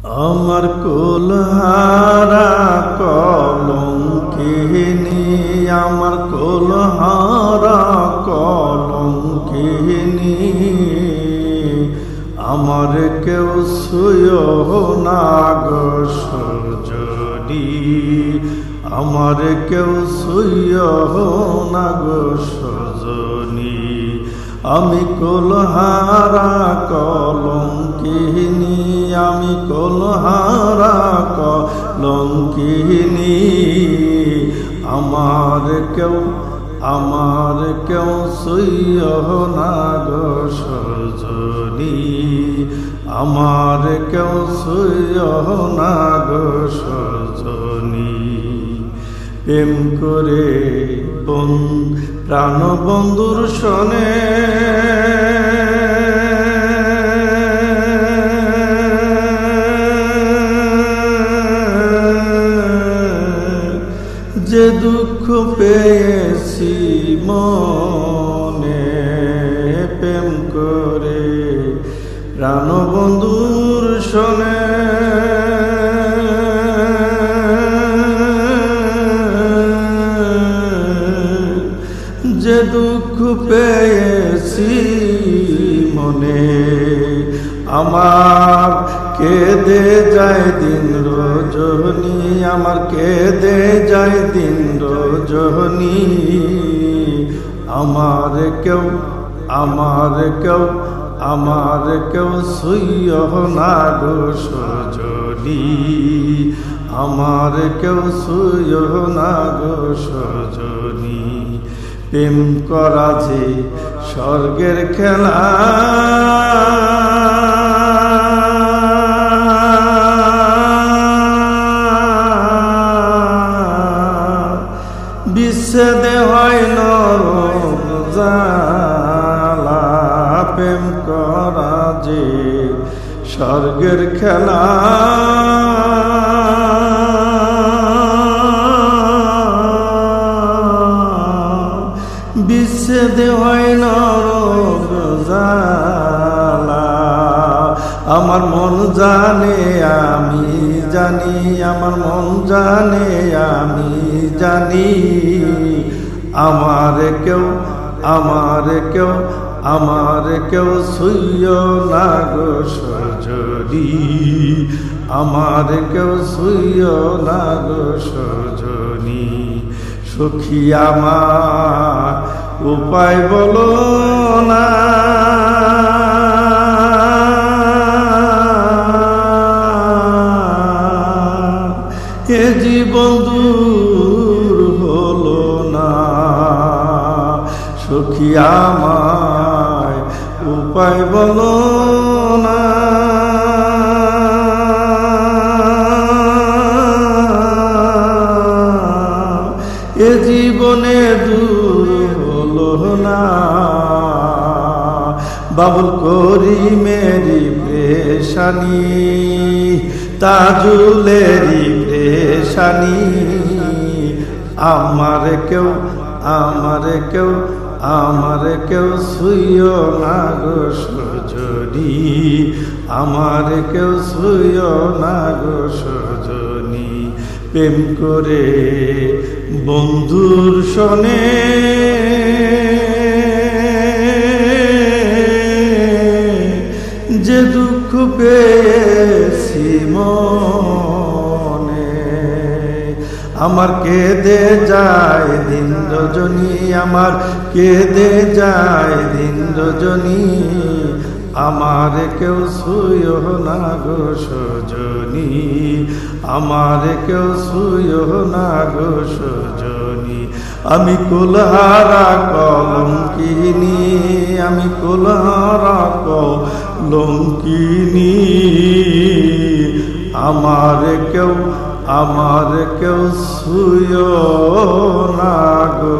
আমার কুলহারা কলঙ্কিনী, আমার কুলহারা কলঙ্কিনী, আমার কেউ ছুঁয়ো না গো সজনী, আমার কেউ ছুঁয়ো না গো সজনী। আমি কুলহারা কলঙ্কিনী, আমি কুলহারা কলঙ্কিনী, আমার কেউ ছুঁয়ো না গো সজনী, আমার কেউ ছুঁয়ো না গো সজনী। প্রেম করে প্রাণ বন্ধুর সনে যে দুঃখ পেয়েছি মনে, প্রেম করে প্রাণ বন্ধুর সনে যে দুঃখ পেয়েছি মনে, আমার কেঁদে যায় দিন রজনী, আমার কেঁদে যায় দিন রজনী, আমার কেউ ছুঁয়ো না গো সজনী, আমার কেউ ছুঁয়ো না গো সজনী। প্রেম করা যে স্বর্গের খেলা, বিচ্ছেদে হয় নরক জ্বালা, প্রেম করা যে স্বর্গের খেলা, বিচ্ছেদে হয় নরক জ্বালা। আমার মন জানে আমি জানি, আমার মন জানে আমি জানি, আমার কেউ ছুঁয়ো না গো সজনী, আমার কেউ ছুঁয়ো না গো সজনী। সখী আমার উপায় বলো না, এ জীবন দূর হলো না, সখী আমায় উপায় বলো না। এ জীবনে দূর হলো না, বাবুল করি মেরি পেশানি, তাজুলেরি পেশানি, আমার কেউ ছুঁয়ো না গো সজনী, আমার কেউ ছুঁয়ো না গো সজনী। প্রেম করে বন্ধুর সনে যে দুঃখ পেয়েছি মনে, আমার কেঁদে যায় দিন রজনী, আমার কেঁদে যায় দিন রজনী, আমার কেউ ছুঁয়ো না গো সজনী, আমার কেউ ছুঁয়ো না গো সজনী। আমি কুলহারা কলঙ্কিনী, আমি কুলহারা কলঙ্কিনী, আমার কেউ ছুঁয়ো না গো